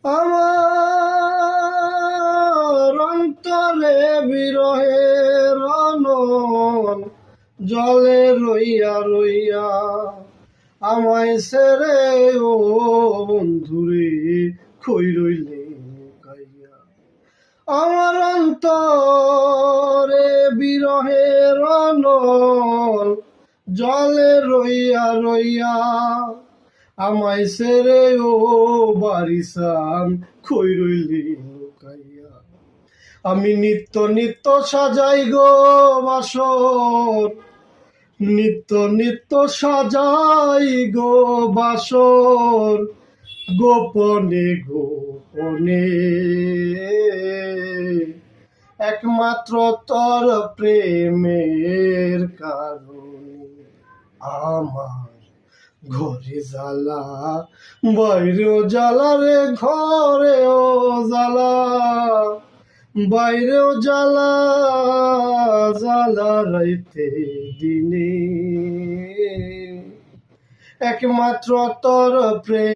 আমার অন্তরে বিরহের রনন জলে রইয়া রইয়া আমায় ছেড়ে ও বন্ধুরে কই রইলে লুকাইয়া। আমার অন্তরে বিরহের রনন জলে রইয়া রইয়া আমায় ছেড়ে ও বারিসান কই রইলি লুকাইয়া। আমি নিত্য নিত্য সাজাই গো বাসর, নিত্য নিত্য সাজাই গো বাসর, গোপনে গোপনে একমাত্র তোর প্রেমের কারণে। আমার ঘরে জ্বালা বাইরেও জ্বালা রে, ঘরেও জ্বালা বাইরেও জ্বালা, জ্বালা রাইতে দিনে একমাত্র তোর প্রেম।